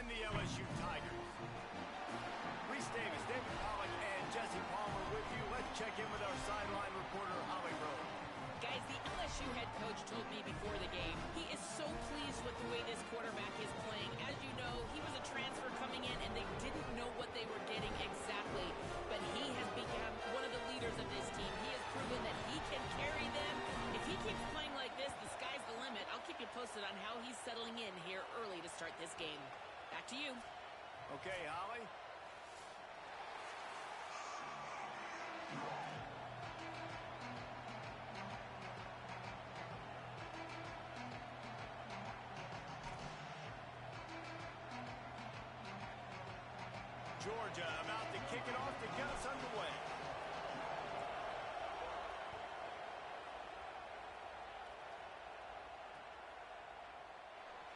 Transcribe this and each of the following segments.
and the LSU Tigers. Reese Davis, David Pollack, and Jesse Palmer with you. Let's check in with our sideline reporter, Holly Rowe. Guys, the LSU head coach told me before the game he is so pleased with the way this quarterback is playing. As you know, he was a transfer coming in, and they didn't know what they were getting exactly. But he has become one of the leaders of this team. He has proven that he can carry them. If he keeps playing like this, the sky's the limit. I'll keep you posted on how he's settling in here early to start this game. Back to you. Okay, Holly. Georgia about to kick it off to get us underway.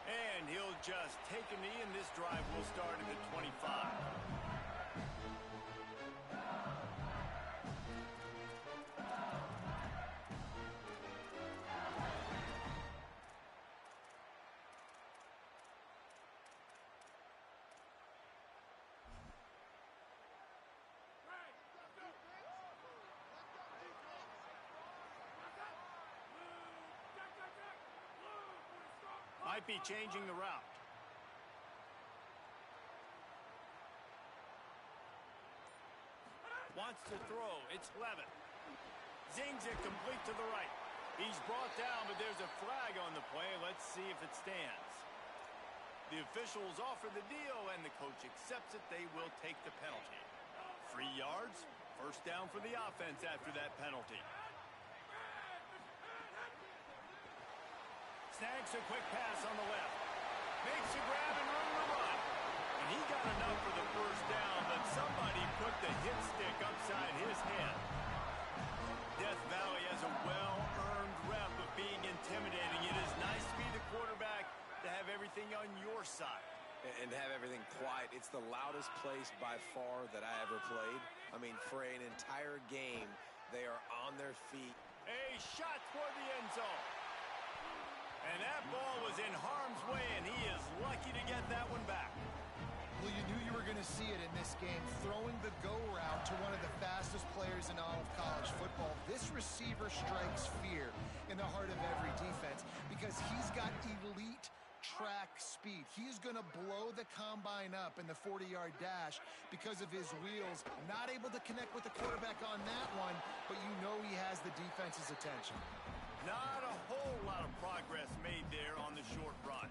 And he'll just take a knee, and this drive will start at the 25. Might be changing the route. Wants to throw. It's Levin. Zings it complete to the right. He's brought down, but there's a flag on the play. Let's see if it stands. The officials offer the deal, and the coach accepts it. They will take the penalty. 3 yards. First down for the offense after that penalty. Snags a quick pass on the left. Makes a grab and room to run. And he got enough for the first down, but somebody put the hit stick upside his head. Death Valley has a well-earned rep of being intimidating. It is nice to be the quarterback, to have everything on your side. And to have everything quiet. It's the loudest place by far that I ever played. I mean, for an entire game, they are on their feet. A shot toward the end zone. And that ball was in harm's way, and he is lucky to get that one back. Well, you knew you were going to see it in this game, throwing the go route to one of the fastest players in all of college football. This receiver strikes fear in the heart of every defense because he's got elite track speed. He's going to blow the combine up in the 40-yard dash because of his wheels. Not able to connect with the quarterback on that one, but you know he has the defense's attention. Not a whole lot of progress made there on the short run.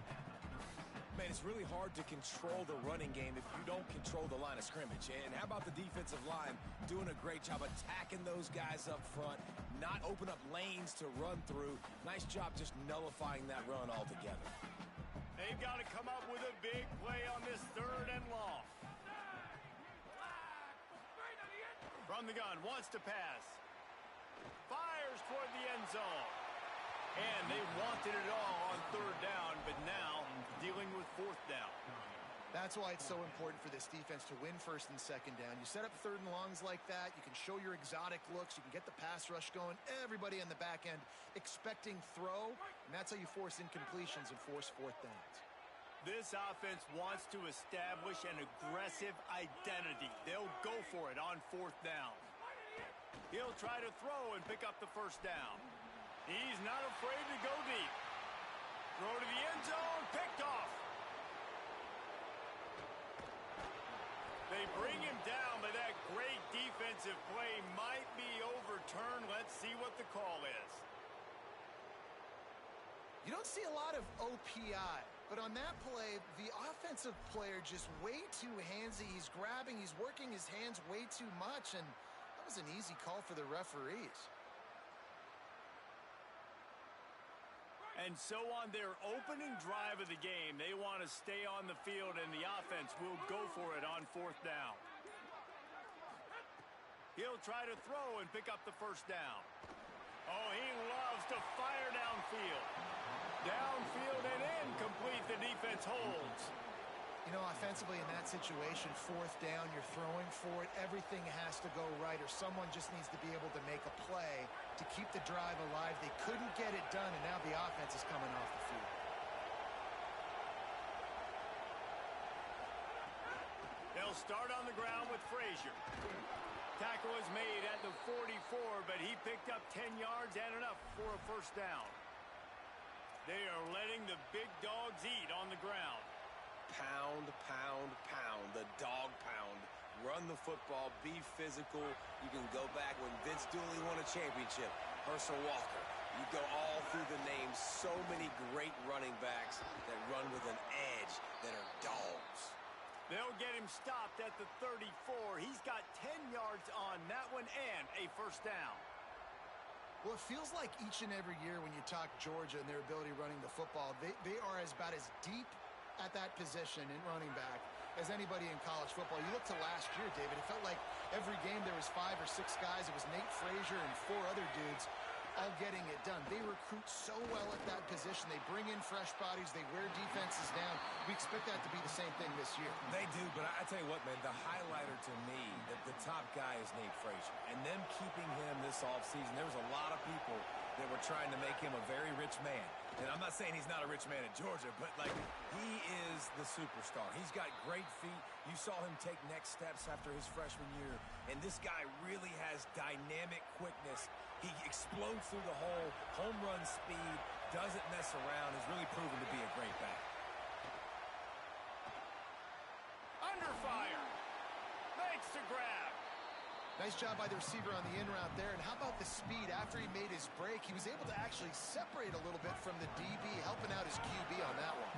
Man, it's really hard to control the running game if you don't control the line of scrimmage. And how about the defensive line doing a great job attacking those guys up front, not open up lanes to run through. Nice job just nullifying that run altogether. They've got to come up with a big play on this 3rd and long. From the gun, wants to pass. Fires toward the end zone. And they wanted it all on 3rd down, but now dealing with 4th down. That's why it's so important for this defense to win 1st and 2nd down. You set up 3rd and longs like that, you can show your exotic looks, you can get the pass rush going, everybody on the back end expecting throw, and that's how you force incompletions and force 4th downs. This offense wants to establish an aggressive identity. They'll go for it on 4th down. He'll try to throw and pick up the 1st down. He's not afraid to go deep. Throw to the end zone, picked off. They bring him down, but that great defensive play might be overturned. Let's see what the call is. You don't see a lot of OPI, but on that play, the offensive player just way too handsy. He's grabbing, he's working his hands way too much, and that was an easy call for the referees. And so on their opening drive of the game, they want to stay on the field, and the offense will go for it on 4th down. He'll try to throw and pick up the 1st down. Oh, he loves to fire downfield. Downfield and incomplete. The defense holds. You know, offensively in that situation, 4th down, you're throwing for it. Everything has to go right, or someone just needs to be able to make a play to keep the drive alive. They couldn't get it done, and now the offense is coming off the field. They'll start on the ground with Frazier. Tackle was made at the 44, but he picked up 10 yards and enough for a first down. They are letting the big dogs eat on the ground. Pound, pound, pound, the dog pound. Run the football, be physical. You can go back when Vince Dooley won a championship, Herschel Walker. You go all through the names. So many great running backs that run with an edge that are dogs. They'll get him stopped at the 34. He's got 10 yards on that one and a first down. Well, it feels like each and every year when you talk Georgia and their ability running the football, they are about as deep at that position in running back as anybody in college football. You look to last year, David, it felt like every game there was 5 or 6 guys. It was Nate Frazier and 4 other dudes all getting it done. They recruit so well at that position. They bring in fresh bodies. They wear defenses down. We expect that to be the same thing this year. They do, but I tell you what, man, the highlighter to me, the top guy is Nate Frazier. And them keeping him this offseason, there was a lot of people that were trying to make him a very rich man. And I'm not saying he's not a rich man in Georgia, but, like, he is the superstar. He's got great feet. You saw him take next steps after his freshman year. And this guy really has dynamic quickness. He explodes through the hole, home run speed, doesn't mess around, has really proven to be a great back. Under fire. Makes the grab. Nice job by the receiver on the in route there. And how about the speed? After he made his break, he was able to actually separate a little bit from the DB, helping out his QB on that one.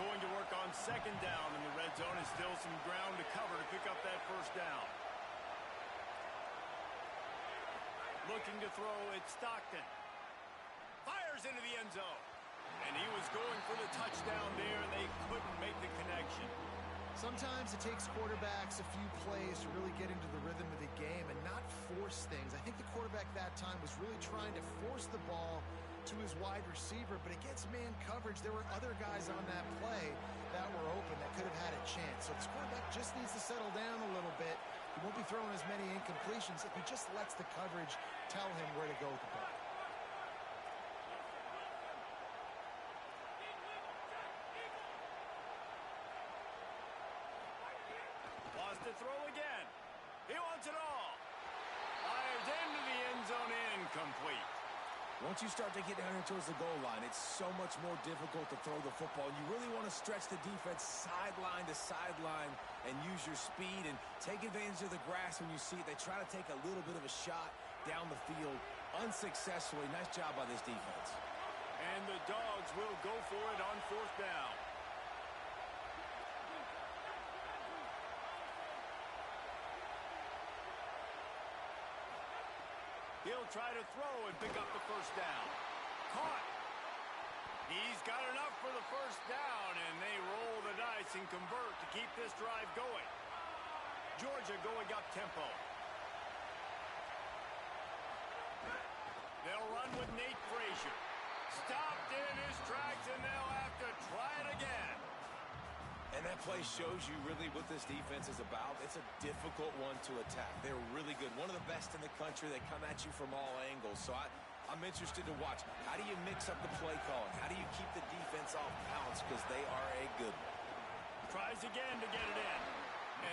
Going to work on second down in the red zone. Is still some ground to cover to pick up that first down. Looking to throw, it's Stockton. Fires into the end zone. And he was going for the touchdown there, and they couldn't make the connection. Sometimes it takes quarterbacks a few plays to really get into the rhythm of the game and not force things. I think the quarterback that time was really trying to force the ball to his wide receiver, but against man coverage, there were other guys on that play that were open that could have had a chance. So this quarterback just needs to settle down a little bit. He won't be throwing as many incompletions if he just lets the coverage tell him where to go with the ball. Wants to throw again. He wants it all. Fires into the end zone, incomplete. Once you start to get down here towards the goal line, it's so much more difficult to throw the football. You really want to stretch the defense sideline to sideline and use your speed and take advantage of the grass when you see it. They try to take a little bit of a shot down the field unsuccessfully. Nice job by this defense. And the Dogs will go for it on fourth down. He'll try to throw and pick up the first down. Caught. He's got enough for the first down, and they roll the dice and convert to keep this drive going. Georgia going up tempo. They'll run with Nate Frazier. Stopped in his tracks, and they'll have to try it again. And that play shows you really what this defense is about. It's a difficult one to attack. They're really good. One of the best in the country. They come at you from all angles. So I'm interested to watch. How do you mix up the play calling? How do you keep the defense off balance? Because they are a good one. Tries again to get it in.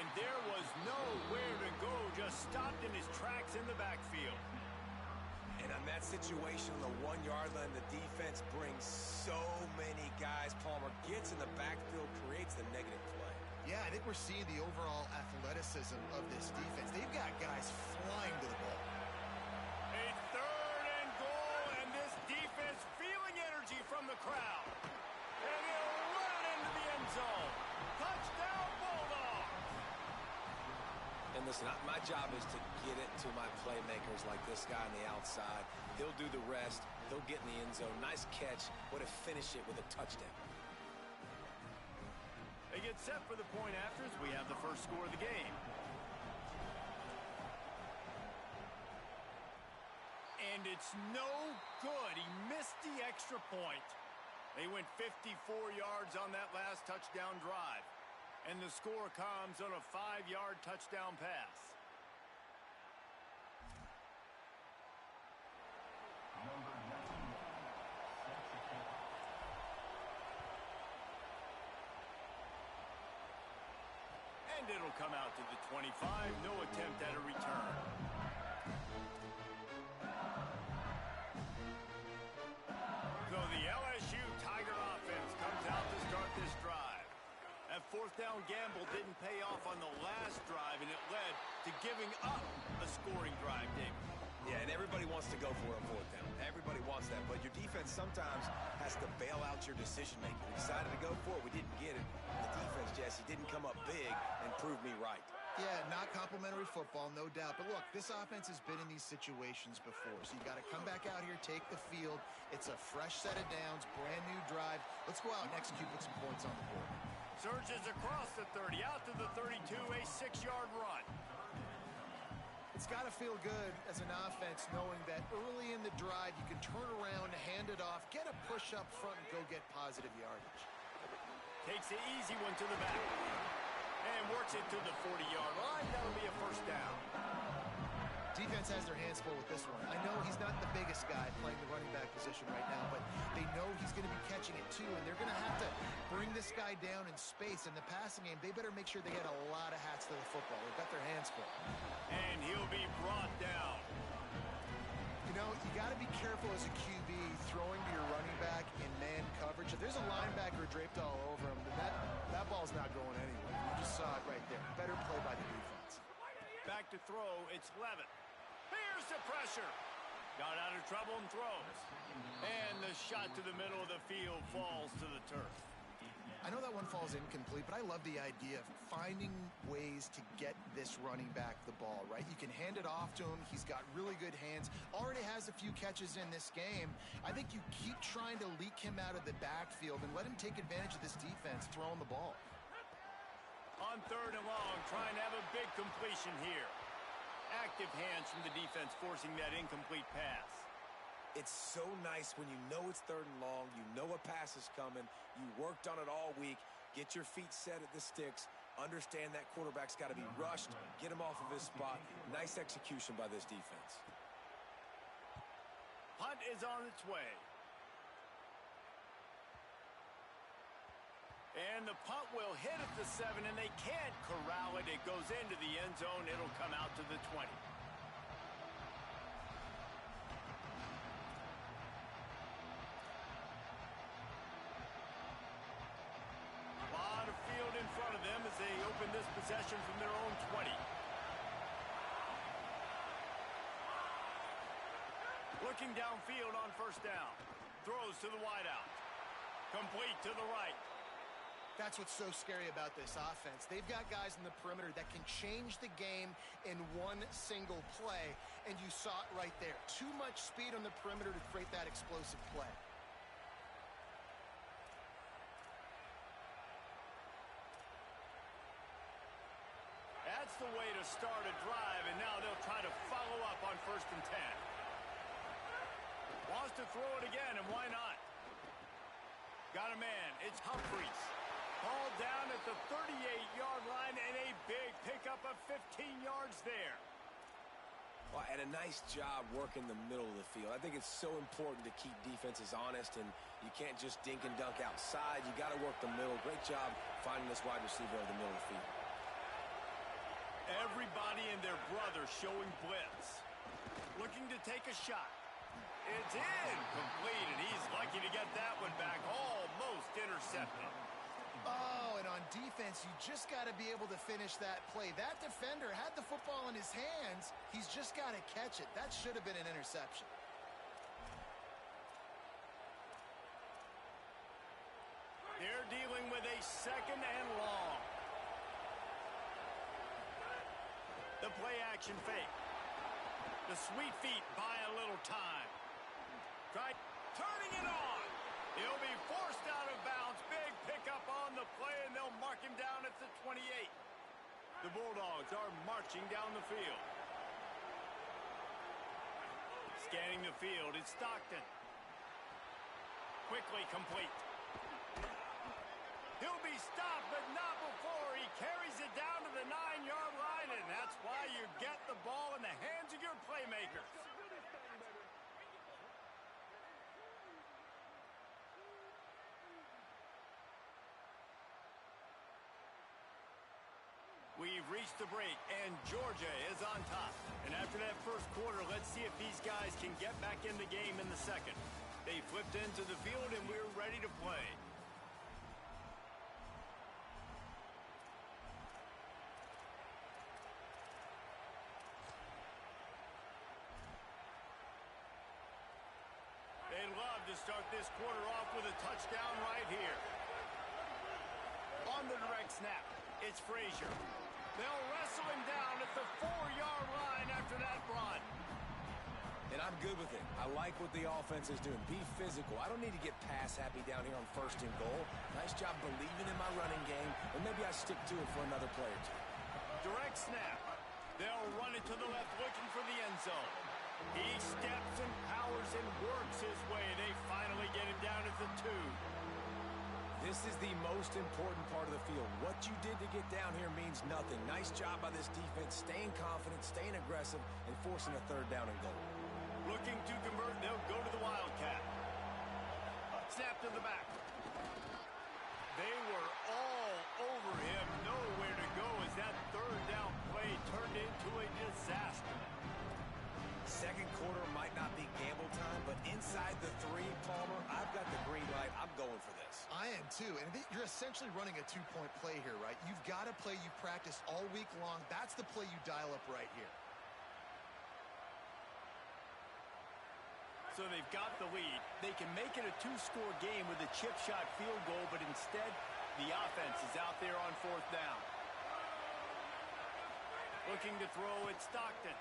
And there was nowhere to go. Just stopped in his tracks in the backfield. And on that situation on the 1-yard line, the defense brings so many guys. Palmer gets in the backfield, creates the negative play. Yeah, I think we're seeing the overall athleticism of this defense. They've got guys flying to the ball. A third and goal, and this defense feeling energy from the crowd. And he'll run it into the end zone. Touchdown, Bulldogs! And listen, my job is to get it to my playmakers like this guy on the outside. He'll do the rest. He'll get in the end zone. Nice catch. Way to finish it with a touchdown. They get set for the point after as we have the first score of the game. And it's no good. He missed the extra point. They went 54 yards on that last touchdown drive. And the score comes on a 5-yard touchdown pass. And it'll come out to the 25. No attempt at a return. So the LSU Tiger offense comes out to start this drive. That fourth down gamble didn't pay off on the last drive, and it led to giving up a scoring drive, Dave. Yeah, and everybody wants to go for a fourth down. Everybody wants that, but your defense sometimes has to bail out your decision-making. We decided to go for it. We didn't get it. The defense, Jesse, didn't come up big and prove me right. Yeah, not complimentary football, no doubt. But look, this offense has been in these situations before, so you got to come back out here, take the field. It's a fresh set of downs, brand new drive. Let's go out and execute with some points on the board. Surges across the 30, out to the 32, a 6-yard run. It's got to feel good as an offense knowing that early in the drive you can turn around, hand it off, get a push up front, and go get positive yardage. Takes the easy one to the back. And works it to the 40-yard line. That'll be a first down. Defense has their hands full with this one. I know he's not the biggest guy playing the running back position right now, but they know he's going to be catching it too, and they're going to have to bring this guy down in space. In the passing game, they better make sure they get a lot of hats to the football. They've got their hands full. And he'll be brought down. You know, you got to be careful as a QB throwing to your running back in man coverage. If there's a linebacker draped all over him, then that ball's not going anywhere. You just saw it right there. Better play by the defense. Back to throw, it's Levitt. Here's the pressure. Got out of trouble and throws. And the shot to the middle of the field falls to the turf. I know that one falls incomplete, but I love the idea of finding ways to get this running back the ball, right? You can hand it off to him. He's got really good hands. Already has a few catches in this game. I think you keep trying to leak him out of the backfield and let him take advantage of this defense throwing the ball. On 3rd and long, trying to have a big completion here. Active hands from the defense forcing that incomplete pass. It's so nice when you know it's 3rd and long, you know a pass is coming, you worked on it all week, get your feet set at the sticks, understand that quarterback's got to be rushed, get him off of his spot. Nice execution by this defense. Punt is on its way. And the punt will hit at the 7, and they can't corral it. It goes into the end zone. It'll come out to the 20. A lot of field in front of them as they open this possession from their own 20. Looking downfield on 1st down. Throws to the wideout. Complete to the right. That's what's so scary about this offense. They've got guys in the perimeter that can change the game in one single play, and you saw it right there. Too much speed on the perimeter to create that explosive play. That's the way to start a drive, and now they'll try to follow up on 1st and 10. Wants to throw it again, and why not? Got a man. It's Humphreys. Ball down at the 38-yard line, and a big pickup of 15 yards there. Well, and a nice job working the middle of the field. I think it's so important to keep defenses honest, and you can't just dink and dunk outside. You got to work the middle. Great job finding this wide receiver over the middle of the field. Everybody and their brother showing blitz. Looking to take a shot. It's incomplete, and he's lucky to get that one back. Almost intercepted. Oh, and on defense, you just got to be able to finish that play. That defender had the football in his hands. He's just got to catch it. That should have been an interception. They're dealing with a 2nd and long. The play action fake. The sweet feet buy a little time. Try turning it on. He'll be forced out of bounds. Big pickup on the play, and they'll mark him down at the 28. The Bulldogs are marching down the field. Scanning the field, it's Stockton. Quickly complete. He'll be stopped, but not before he carries it down to the 9-yard line, and that's why you get the ball in the hands of your playmakers. We've reached the break, and Georgia is on top. And after that first quarter, let's see if these guys can get back in the game in the second. They flipped into the field, and we're ready to play. They'd love to start this quarter off with a touchdown right here. On the direct snap, it's Frazier. They'll wrestle him down at the 4-yard line after that run. And I'm good with it. I like what the offense is doing. Be physical. I don't need to get pass happy down here on 1st and goal. Nice job believing in my running game, and maybe I stick to it for another play or two. Direct snap. They'll run it to the left, looking for the end zone. He steps and powers and works his way. They finally get him down at the 2. This is the most important part of the field. What you did to get down here means nothing. Nice job by this defense, staying confident, staying aggressive, and forcing a 3rd down and goal. Looking to convert, they'll go to the Wildcat. Snap to the back. They were all over him, nowhere to go as that 3rd down play turned into a disaster. Second quarter might not be gamble time, but inside the 3, Palmer, I've got the green light. I'm going for this. I am too, and you're essentially running a 2-point play here, right? You've got a play you practiced all week long. That's the play you dial up right here. So they've got the lead. They can make it a 2-score game with a chip shot field goal, but instead, the offense is out there on 4th down. Looking to throw, it's Stockton.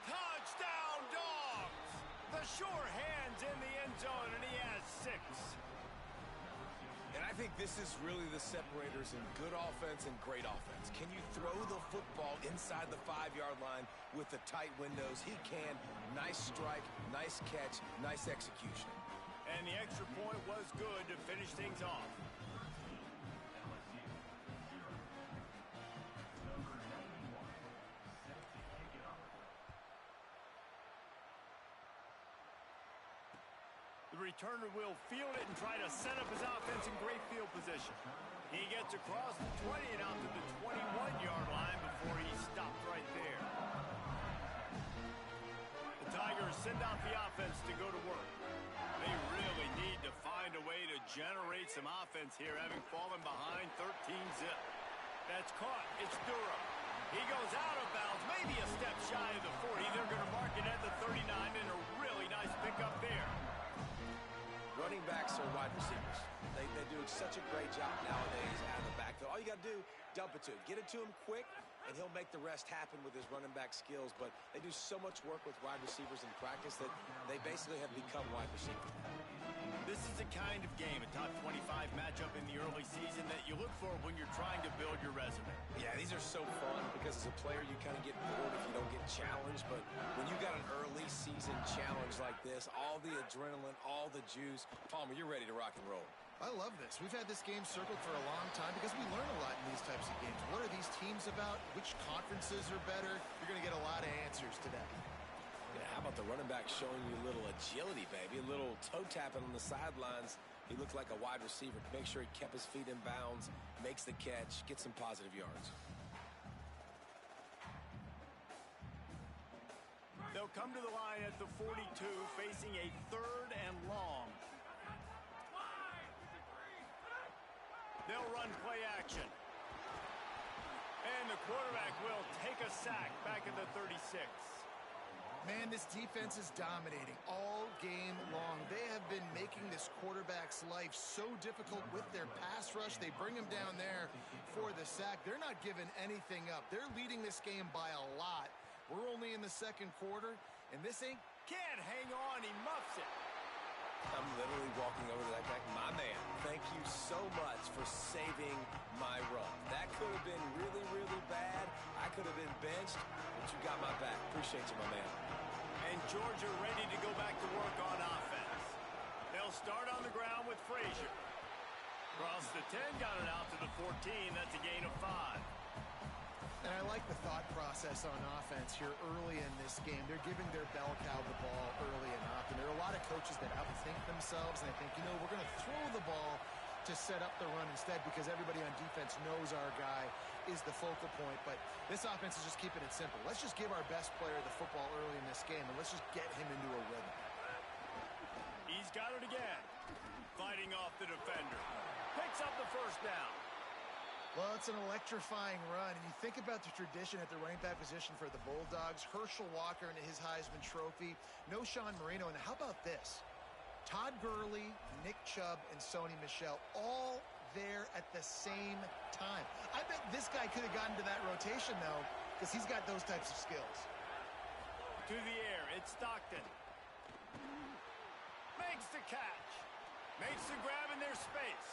Touchdown, Dogs! The sure hands in the end zone, and he has 6. And I think this is really the separators in good offense and great offense. Can you throw the football inside the 5-yard line with the tight windows? He can. Nice strike, nice catch, nice execution. And the extra point was good to finish things off. The returner will field it and try to set up his offense in great field position. He gets across the 20 and out to the 21-yard line before he stopped right there. The Tigers send out the offense to go to work. They really need to find a way to generate some offense here, having fallen behind 13-zip. That's caught. It's Durham. He goes out of bounds, maybe a step shy of the 40. They're going to mark it at the 39, and a really nice pickup there. Running backs are wide receivers. They do such a great job nowadays out of the backfield. All you got to do, dump it to him. Get it to him quick, and he'll make the rest happen with his running back skills. But they do so much work with wide receivers in practice that they basically have become wide receivers. This is the kind of game, a top 25 matchup in the early season, that you look for when you're trying to build your resume. Yeah, these are so fun because as a player you kind of get bored if you don't get challenged. But when you got an early season challenge like this, all the adrenaline, all the juice, Palmer, you're ready to rock and roll. I love this. We've had this game circled for a long time because we learn a lot in these types of games. What are these teams about? Which conferences are better? You're going to get a lot of answers today. Yeah, how about the running back showing you a little agility, baby? A little toe tapping on the sidelines. He looked like a wide receiver. Make sure he kept his feet in bounds, makes the catch, gets some positive yards. They'll come to the line at the 42, facing a 3rd and long. They'll run play action. And the quarterback will take a sack back at the 36. Man, this defense is dominating all game long. They have been making this quarterback's life so difficult with their pass rush. They bring him down there for the sack. They're not giving anything up. They're leading this game by a lot. We're only in the 2nd quarter, and this ain't... Can't hang on. He muffs it. I'm literally walking over to that guy. My man, thank you so much for saving my run. That could have been really, really bad. I could have been benched, but you got my back. Appreciate you, my man. And Georgia ready to go back to work on offense. They'll start on the ground with Frazier. Cross the 10, got it out to the 14. That's a gain of 5. And I like the thought process on offense here early in this game. They're giving their bell cow the ball early and often. There are a lot of coaches that outthink themselves, and they think, you know, we're going to throw the ball to set up the run instead because everybody on defense knows our guy is the focal point. But this offense is just keeping it simple. Let's just give our best player the football early in this game, and let's just get him into a rhythm. He's got it again. Fighting off the defender. Picks up the first down. Well, it's an electrifying run, and you think about the tradition at the running back position for the Bulldogs. Herschel Walker into his Heisman Trophy. No Sean Marino, and how about this? Todd Gurley, Nick Chubb, and Sony Michel all there at the same time. I bet this guy could have gotten to that rotation, though, because he's got those types of skills. To the air, it's Stockton. Makes the catch. Makes the grab in their space.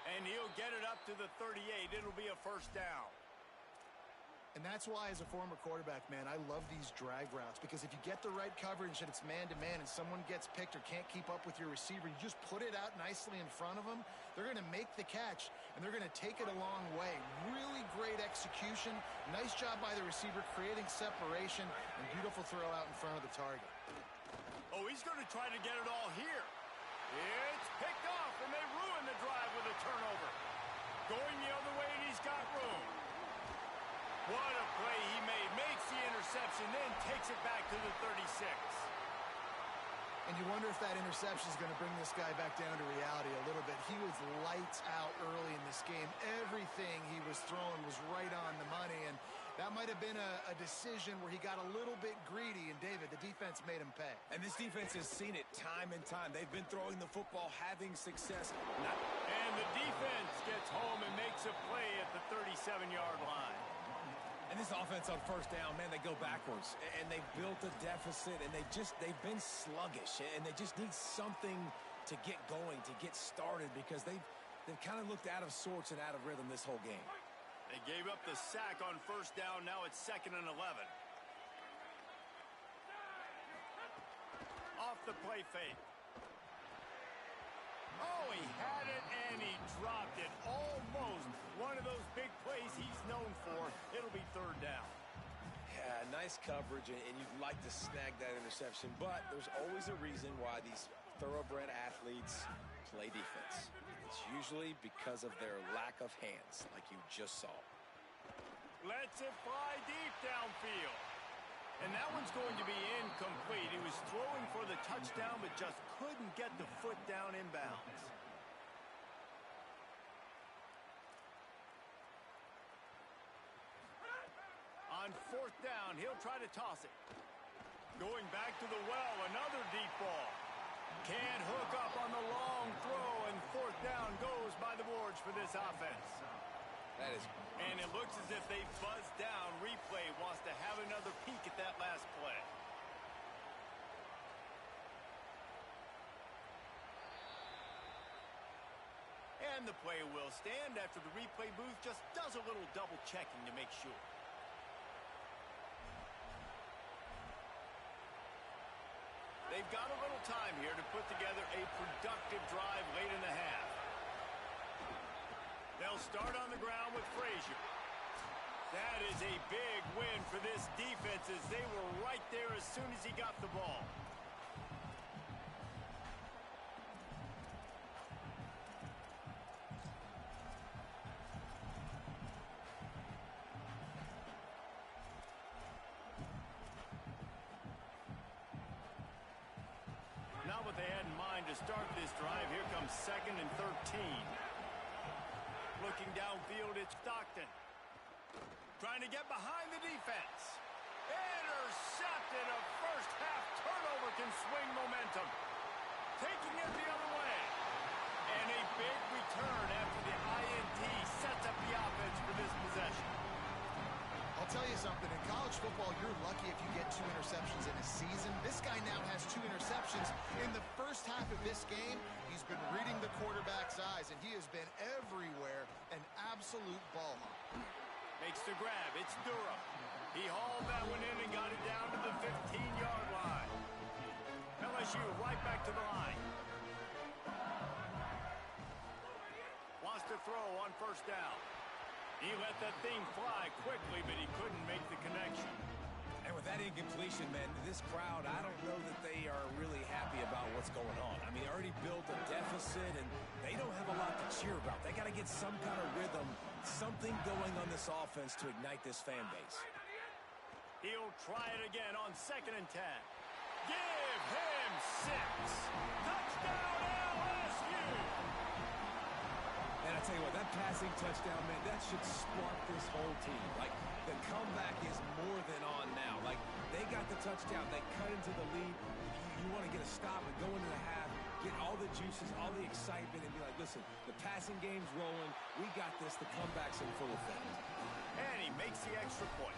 And he'll get it up to the 38. It'll be a first down. And that's why, as a former quarterback, man, I love these drag routes. Because if you get the right coverage and it's man-to-man and someone gets picked or can't keep up with your receiver, you just put it out nicely in front of them. They're going to make the catch, and they're going to take it a long way. Really great execution. Nice job by the receiver creating separation, and beautiful throw out in front of the target. Oh, he's going to try to get it all here. It's picked off, and they ruin the drive with a turnover. Going the other way, and he's got room. What a play he made. Makes the interception, then takes it back to the 36. And you wonder if that interception is going to bring this guy back down to reality a little bit. He was lights out early in this game. Everything he was throwing was right on the money, and that might have been a decision where he got a little bit greedy, and David, the defense made him pay. And this defense has seen it time and time. They've been throwing the football, having success. And the defense gets home and makes a play at the 37-yard line. And this offense on first down, man, they go backwards. And they've built a deficit, and they've been sluggish. And they just need something to get going, to get started, because they've kind of looked out of sorts and out of rhythm this whole game. They gave up the sack on first down. Now it's 2nd and 11. Off the play fake. Oh, he had it and he dropped it. Almost one of those big plays he's known for. It'll be 3rd down. Yeah, nice coverage, and you'd like to snag that interception, but there's always a reason why these thoroughbred athletes play defense. It's usually because of their lack of hands, like you just saw. Lets it fly deep downfield. And that one's going to be incomplete. He was throwing for the touchdown, but just couldn't get the foot down inbounds. On 4th down, he'll try to toss it. Going back to the well, another deep ball. Can't hook up on the long throw, and 4th down goes by the boards for this offense. That is... And it looks as if they buzzed down. Replay wants to have another peek at that last play. And the play will stand after the replay booth just does a little double checking to make sure. They've got a little time here to put together a productive drive late in the half. They'll start on the ground with Frazier. That is a big win for this defense as they were right there as soon as he got the ball. Not what they had in mind to start this drive. Here comes 2nd and 13. Looking downfield, it's Stockton. Trying to get behind the defense. Intercepted. A first-half turnover can swing momentum. Taking it the other way. And a big return after the INT sets up the offense for this possession. I'll tell you something. In college football, you're lucky if you get 2 interceptions in a season. This guy now has 2 interceptions. In the first half of this game, he's been reading the quarterback's eyes, and he has been everywhere, an absolute ball hawk. Makes the grab. It's Durham. He hauled that one in and got it down to the 15-yard line. LSU right back to the line. Wants to throw on first down. He let that thing fly quickly, but he couldn't make the connection. And with that incompletion, man, this crowd, I don't know that they are really happy about what's going on. I mean, they already built a deficit, and they don't have a lot to cheer They got to get some kind of rhythm, something going on this offense to ignite this fan base. He'll try it again on 2nd and 10. Give him 6. Touchdown, LSU! And I tell you what, that passing touchdown, man, that should spark this whole team. Like, the comeback is more than on now. Like, they got the touchdown. They cut into the lead. You want to get a stop and go into the half, get all the juices, all the excitement, and be like, listen, the passing game's rolling. We got this. The comeback's in full effect. And he makes the extra point.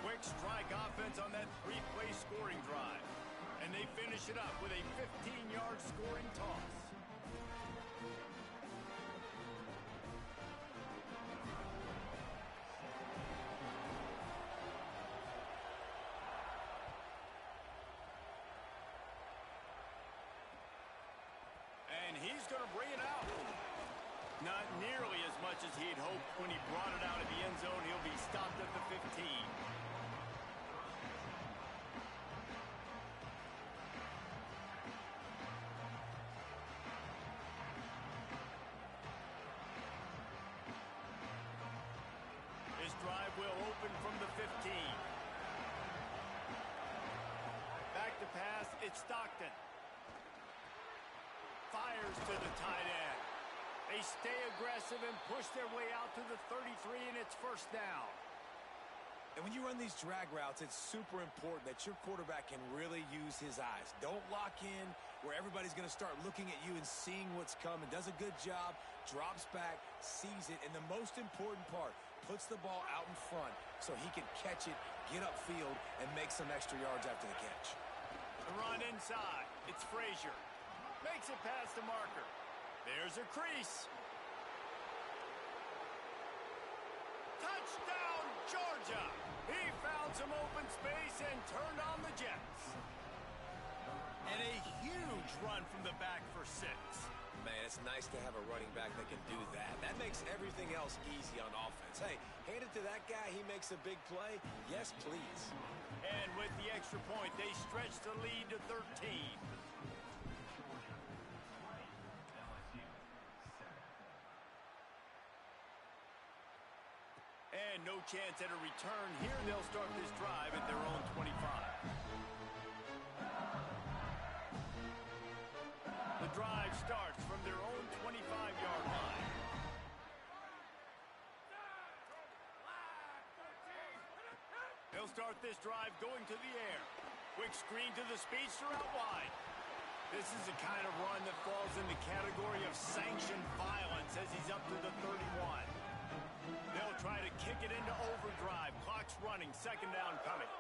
Quick strike offense on that 3-play scoring drive. And they finish it up with a 15-yard scoring toss. And he's going to bring it out. Not nearly as much as he'd hoped when he brought it out of the end zone. He'll be stopped at the 15. His drive will open from the 15. Back to pass, it's Stockton. Fires to the tight end. They stay aggressive and push their way out to the 33, and it's 1st down. And when you run these drag routes, it's super important that your quarterback can really use his eyes. Don't lock in where everybody's going to start looking at you and seeing what's coming. Does a good job, drops back, sees it, and the most important part, puts the ball out in front so he can catch it, get upfield, and make some extra yards after the catch. The run inside. It's Frazier. Makes it past the marker. There's a crease. Touchdown, Georgia! He found some open space and turned on the Jets. And a huge run from the back for 6. Man, it's nice to have a running back that can do that. That makes everything else easy on offense. Hey, hand it to that guy. He makes a big play. Yes, please. And with the extra point, they stretch the lead to 13. And no chance at a return here. They'll start this drive at their own 25. The drive starts from their own 25-yard line. They'll start this drive going to the air. Quick screen to the speedster out wide. This is the kind of run that falls in the category of sanctioned violence as he's up to the 31. They'll try to kick it into overdrive. Clock's running. 2nd down coming.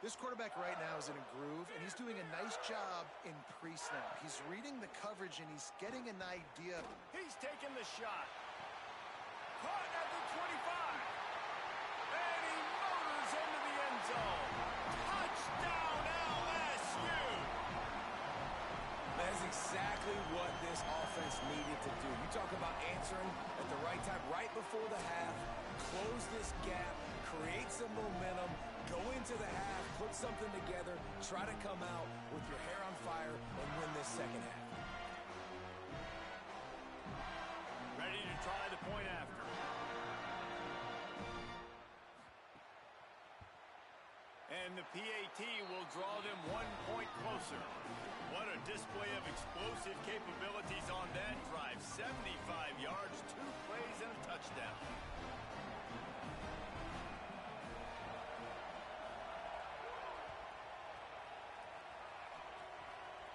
This quarterback right now is in a groove, and he's doing a nice job in pre-snap. He's reading the coverage, and he's getting an idea. He's taking the shot. Caught at the 25. And he motors into the end zone. Touchdown, LSU! That's exactly what this offense needed to do. You talk about answering at the right time, right before the half, close this gap, create some momentum, go into the half, put something together, try to come out with your hair on fire and win this 2nd half. Ready to try the point after. And the PAT will draw them 1 point closer. What a display of explosive capabilities on that drive. 75 yards, 2 plays, and a touchdown.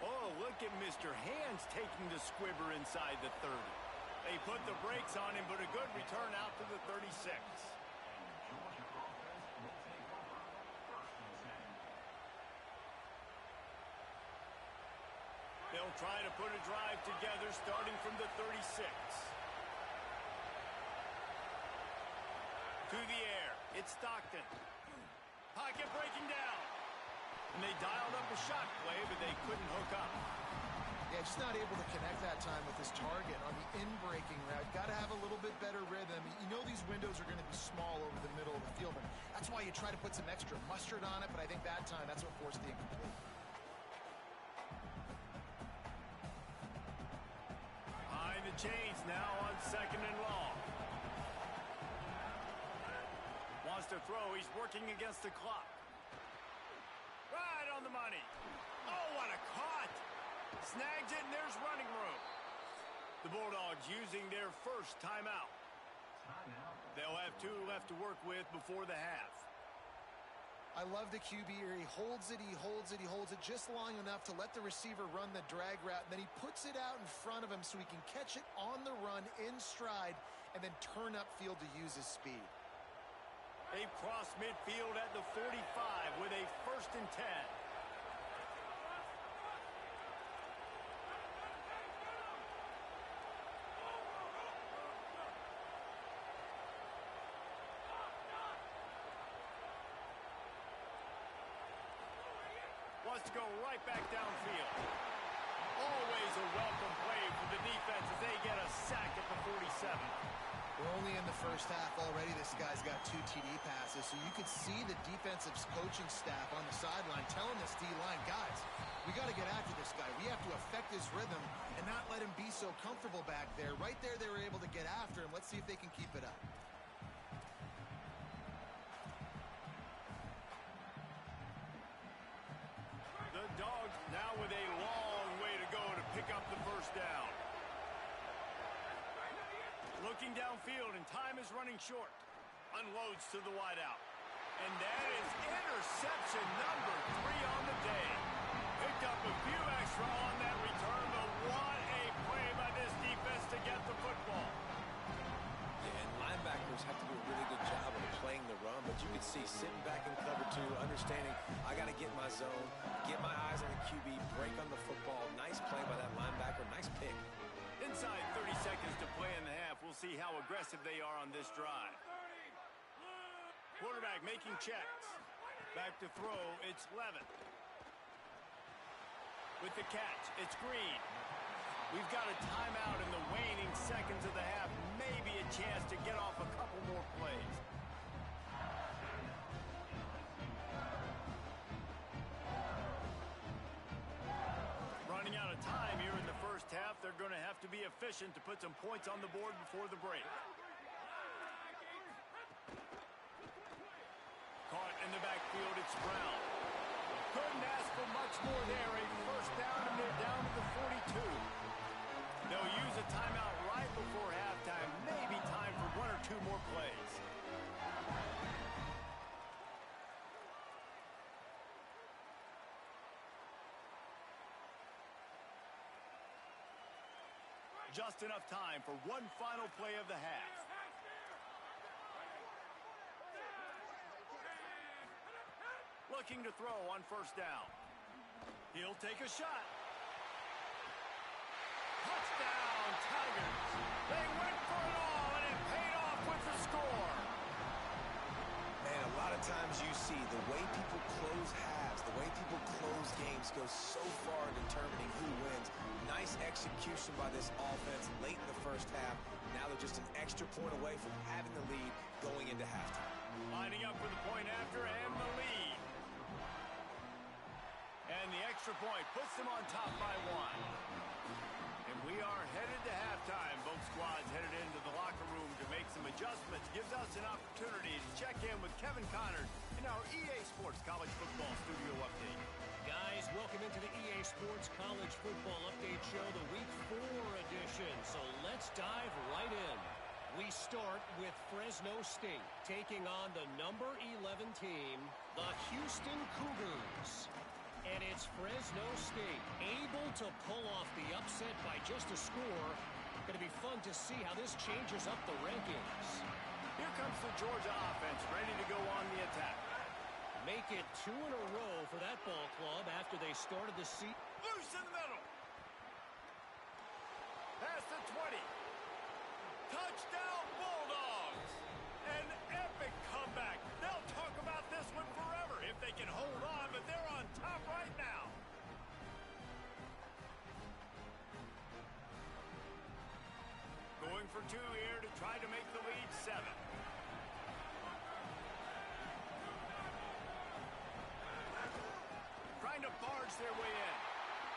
Oh, look at Mr. Hands taking the squibber inside the 30. They put the brakes on him, but a good return out to the 36. They'll try to put a drive together starting from the 36. To the air. It's Stockton. Pocket breaking down. And they dialed up a shot play, but they couldn't hook up. Yeah, just not able to connect that time with his target on the in-breaking route. Got to have a little bit better rhythm. You know these windows are going to be small over the middle of the field, and that's why you try to put some extra mustard on it, but I think that time that's what forced the incomplete. Behind the chains now on 2nd and long. Wants to throw. He's working against the clock. Right on the money. Oh, what a caught. Snags it, and there's running room. The Bulldogs using their first timeout. They'll have 2 left to work with before the half. I love the QB here. He holds it, he holds it, he holds it just long enough to let the receiver run the drag route, and then he puts it out in front of him so he can catch it on the run in stride and then turn upfield to use his speed. They cross midfield at the 45 with a 1st and 10. Wants to go right back downfield. Always a welcome play for the defense as they get a sack at the 47. We're only in the first half already. This guy's got 2 TD passes, so you could see the defensive coaching staff on the sideline telling this D-line, guys, we got to get after this guy. We have to affect his rhythm and not let him be so comfortable back there. Right there, they were able to get after him. Let's see if they can keep it up. The Dogs now with a long way to go to pick up the first down. Looking downfield, and time is running short. Unloads to the wideout. And that is interception number 3 on the day. Picked up a few extra on that return, but what a play by this defense to get the football. Yeah, and linebackers have to do a really good job of playing the run, but you can see sitting back in cover 2, understanding I got to get my zone, get my eyes on the QB, break on the football. Nice play by that linebacker. Nice pick. Inside 30 seconds to play in the half. We'll see how aggressive they are on this drive. Quarterback making checks. Back to throw, it's Levin. With the catch, it's Green. We've got a timeout in the waning seconds of the half. Maybe a chance to get off a couple more plays. Running out of time here in the first half. They're going to have to be efficient to put some points on the board before the break. Caught in the backfield, it's Brown. Couldn't ask for much more there. A first down, and they're down to the 42. They'll use a timeout right before halftime. Maybe time for 1 or 2 more plays. Just enough time for one final play of the half. Looking to throw on first down. He'll take a shot. Touchdown, Tigers. They went for it all, and it paid off with the score. Man, a lot of times you see the way people close halves, the way people close games goes so far in determining who wins. Nice execution by this offense late in the first half. Now they're just an extra point away from having the lead going into halftime. Lining up for the point after and the lead. And the extra point puts them on top by 1. And we are headed to halftime. Both squads headed into the locker room to make some adjustments. Gives us an opportunity to check in with Kevin Connors in our EA Sports College Football Studio Update. Guys, welcome into the EA Sports College Football Update Show, the Week 4 edition. So let's dive right in. We start with Fresno State taking on the number 11 team, the Houston Cougars. And it's Fresno State able to pull off the upset by just a score. Going to be fun to see how this changes up the rankings. Here comes the Georgia offense ready to go on the attack. Make it 2 in a row for that ball club after they started the season. Loose in the middle. Past the 20. Touchdown Bulldogs. An epic comeback. They'll talk about this one forever if they can hold on, but they're on top right now. Going for 2 here to try to make the lead 7. Trying to barge their way in.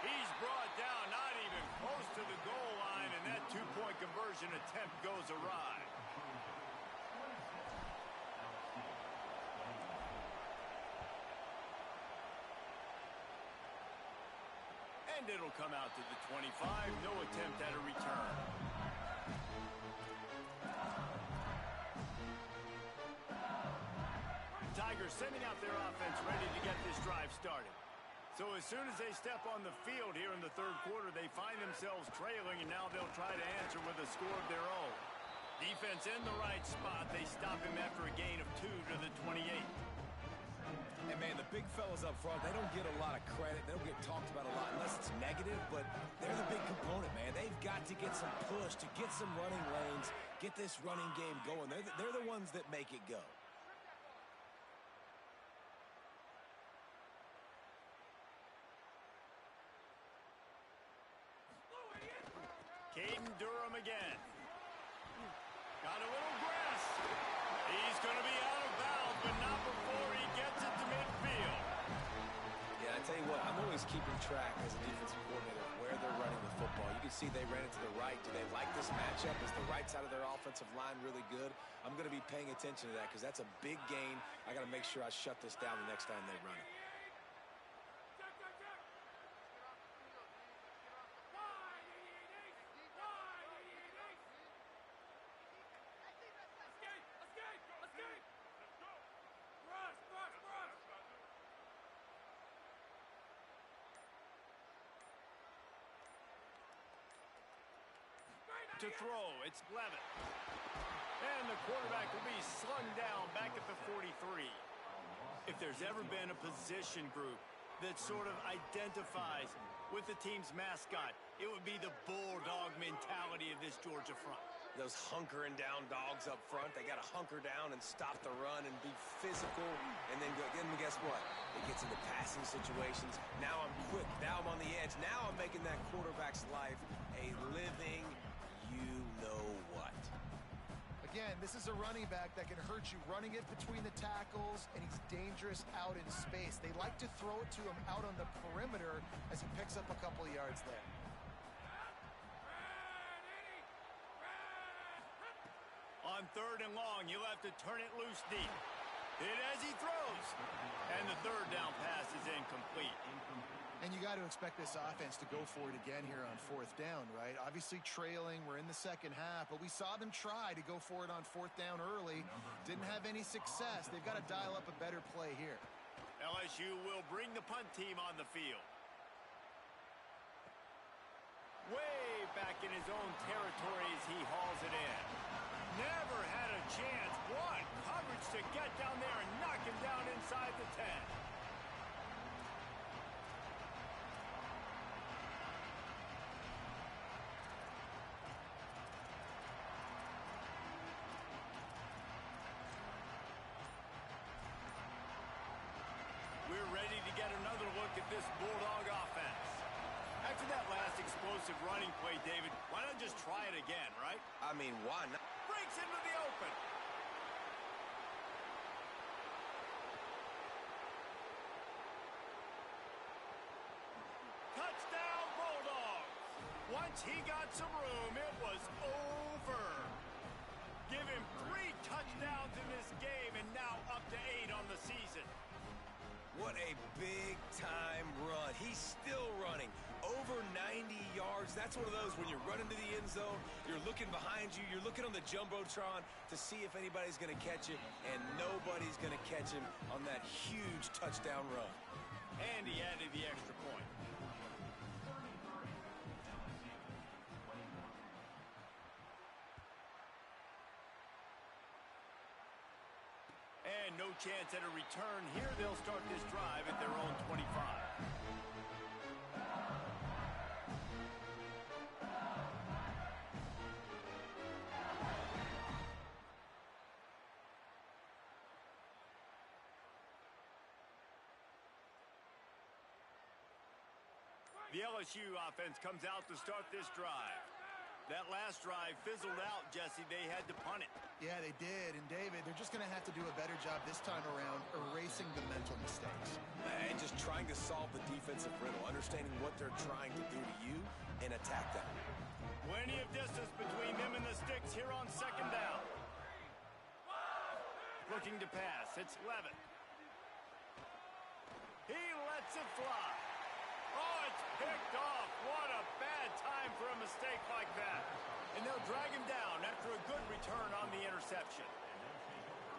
He's brought down, not even close to the goal line, and that two-point conversion attempt goes awry. And it'll come out to the 25. No attempt at a return. Tigers sending out their offense ready to get this drive started. So as soon as they step on the field here in the third quarter, they find themselves trailing, and now they'll try to answer with a score of their own. Defense in the right spot. They stop him after a gain of 2 to the 28. And, man, the big fellas up front, they don't get a lot of credit. They don't get talked about a lot unless it's negative, but they're the big component, man. They've got to get some push, to get some running lanes, get this running game going. They're the ones that make it go. Caden Durham again. Got a little grass. He's going to be out of bounds, but not before he gets it to midfield. Yeah, I tell you what, I'm always keeping track as a defensive coordinator where they're running the football. You can see they ran it to the right. Do they like this matchup? Is the right side of their offensive line really good? I'm going to be paying attention to that because that's a big gain. I got to make sure I shut this down the next time they run it. To throw, it's Levitt. And the quarterback will be slung down back at the 43. If there's ever been a position group that sort of identifies with the team's mascot, it would be the bulldog mentality of this Georgia front. Those hunkering down dogs up front, they got to hunker down and stop the run and be physical. And then guess what? It gets into passing situations. Now I'm quick. Now I'm on the edge. Now I'm making that quarterback's life a living you-know-what. Again, this is a running back that can hurt you running it between the tackles, and he's dangerous out in space. They like to throw it to him out on the perimeter as he picks up a couple of yards there. On 3rd and long, you'll have to turn it loose deep. Hit as he throws. And the 3rd down pass is incomplete. And you got to expect this offense to go for it again here on 4th down, right? Obviously trailing, we're in the second half, but we saw them try to go for it on 4th down early. Didn't have any success. They've got to dial up a better play here. LSU will bring the punt team on the field. Way back in his own territory as he hauls it in. Never had a chance. What coverage to get down there and knock him down inside the 10. We're ready to get another look at this Bulldog offense. After that last explosive running play, David, why not just try it again, right? I mean, why not? Breaks into the open. Touchdown, Bulldogs. Once he got some room, it was over. Give him 3 touchdowns in this game and now up to 8 on the season. What a big-time run. He's still running. Over 90 yards. That's one of those when you're running to the end zone, you're looking behind you, you're looking on the Jumbotron to see if anybody's going to catch it, and nobody's going to catch him on that huge touchdown run. And he added the extra point. And no chance at a return here. They'll start this drive at their own 25. The LSU offense comes out to start this drive. That last drive fizzled out, Jesse. They had to punt it. Yeah, they did. And, David, they're just going to have to do a better job this time around erasing the mental mistakes. And just trying to solve the defensive riddle, understanding what they're trying to do to you and attack them. Plenty of distance between them and the sticks here on second down. Looking to pass. It's Levitt. He lets it fly. Oh, it's picked off. What a bad time for a mistake like that. And they'll drag him down after a good return on the interception.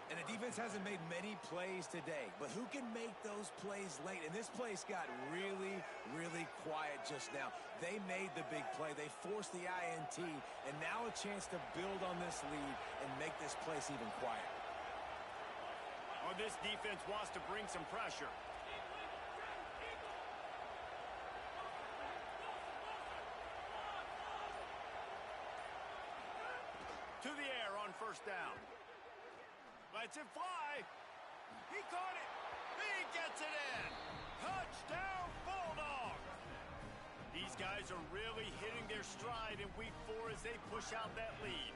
And the defense hasn't made many plays today, but who can make those plays late? And this place got really, really quiet just now. They made the big play. They forced the INT, and now a chance to build on this lead and make this place even quieter. Oh, this defense wants to bring some pressure. To the air on first down. Lets it fly. He caught it. He gets it in. Touchdown, Bulldogs. These guys are really hitting their stride in week 4 as they push out that lead.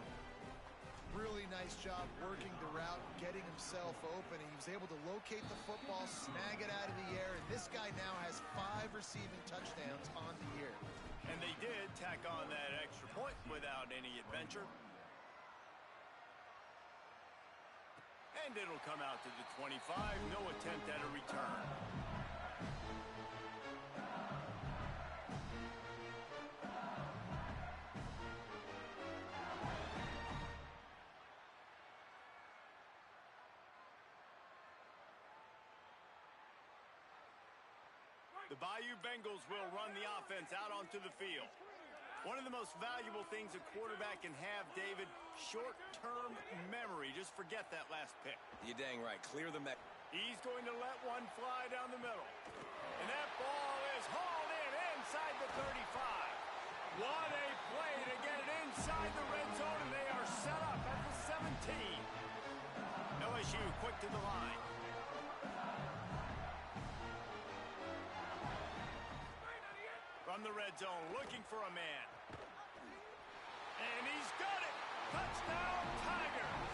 Really nice job working the route, getting himself open. He was able to locate the football, snag it out of the air, and this guy now has 5 receiving touchdowns on the year. And they did tack on that extra point without any adventure. And it'll come out to the 25. No attempt at a return. The Bayou Bengals will run the offense out onto the field. One of the most valuable things a quarterback can have, David, short-term memory. Just forget that last pick. You're dang right. Clear the mech. He's going to let one fly down the middle. And that ball is hauled in inside the 35. What a play to get it inside the red zone, and they are set up at the 17. LSU quick to the line. From the red zone, looking for a man. And he's got it! Touchdown, Tigers!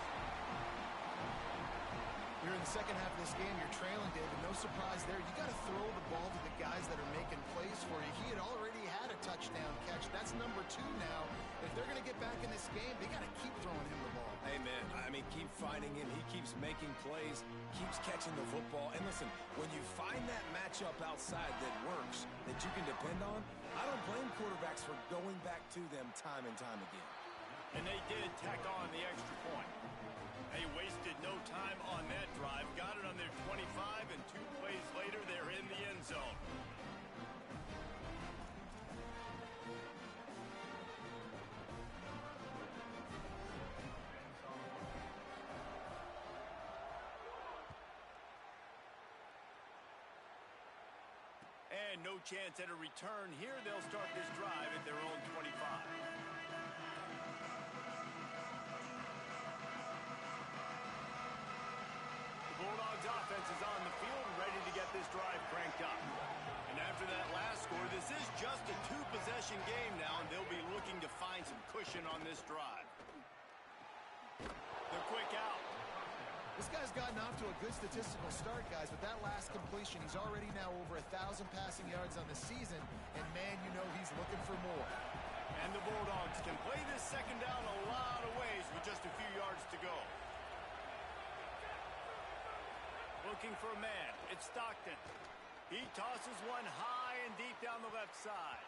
You're in the second half of this game. You're trailing, David. No surprise there. You got to throw the ball to the guys that are making plays for you. He had already had a touchdown catch. That's number 2 now. If they're going to get back in this game, they got to keep throwing him the ball. Amen. I mean, keep finding him. He keeps making plays, keeps catching the football. And listen, when you find that matchup outside that works, that you can depend on, I don't blame quarterbacks for going back to them time and time again. And they did tack on the extra point. They wasted no time on that drive. Got it on their 25, and 2 plays later, they're in the end zone. And no chance at a return here. They'll start this drive at their own 25. Bulldogs offense is on the field, ready to get this drive cranked up. And after that last score, this is just a 2-possession game now, and they'll be looking to find some cushion on this drive. The quick out. This guy's gotten off to a good statistical start, guys, but that last completion, he's already now over 1,000 passing yards on the season, and man, you know he's looking for more. And the Bulldogs can play this second down a lot of ways with just a few yards to go. Looking for a man. It's Stockton. He tosses one high and deep down the left side.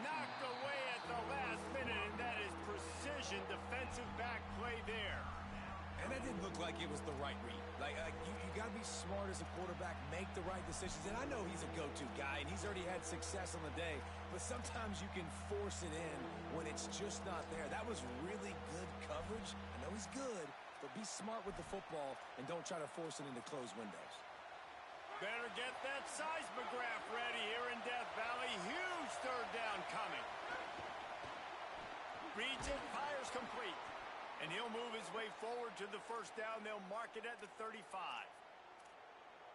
Knocked away at the last minute, and that is precision defensive back play there. And that didn't look like it was the right read. You got to be smart as a quarterback, make the right decisions. And I know he's a go-to guy, and he's already had success on the day. But sometimes you can force it in when it's just not there. That was really good coverage. I know he's good, but be smart with the football and don't try to force it into closed windows. Better get that seismograph ready here in Death Valley. Huge third down coming. Reads it, fires complete. And he'll move his way forward to the first down. They'll mark it at the 35.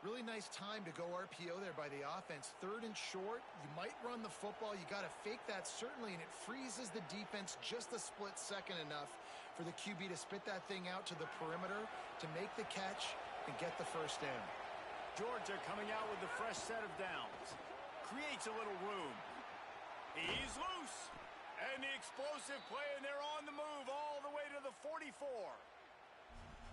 Really nice time to go RPO there by the offense. Third and short, you might run the football. You got to fake that, certainly, and it freezes the defense just a split second enough for the QB to spit that thing out to the perimeter to make the catch and get the first down. Georgia coming out with a fresh set of downs. Creates a little room. He's loose. And the explosive play, and they're on the move all the way to the 44.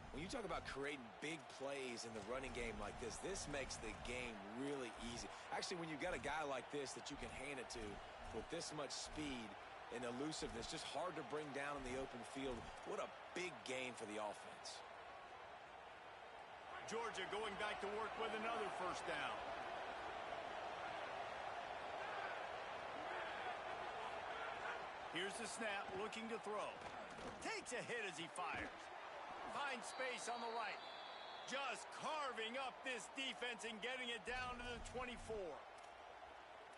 When you talk about creating big plays in the running game like this makes the game really easy. Actually, when you've got a guy like this that you can hand it to with this much speed and elusiveness, just hard to bring down in the open field, what a big gain for the offense. Georgia going back to work with another first down. Here's the snap, looking to throw. Takes a hit as he fires. Finds space on the right. Just carving up this defense and getting it down to the 24.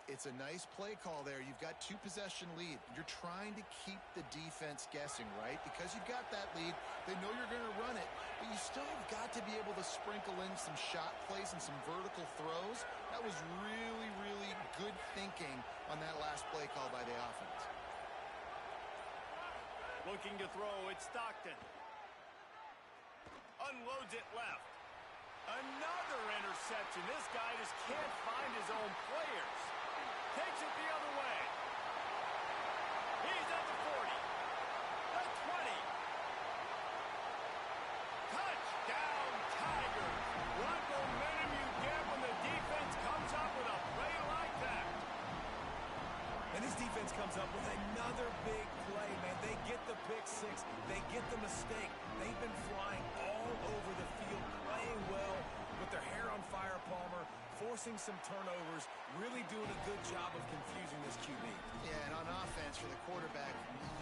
It's a nice play call there. You've got 2-possession lead. You're trying to keep the defense guessing, right? Because you've got that lead, they know you're going to run it, but you still have got to be able to sprinkle in some shot plays and some vertical throws. That was really, really good thinking on that last play call by the offense. Looking to throw, it's Stockton. Unloads it left. Another interception. This guy just can't find his own players. Takes it the other way. He's at the 40. The 20. Touchdown, Tigers. What momentum you get when the defense comes up with a play like that. And this defense comes up with another big play, man. They get the pick six. They get the mistake. They've been flying all over the field, playing well with their hair on fire, Palmer, forcing some turnovers, really doing a good job of confusing this QB. Yeah, and on offense for the quarterback,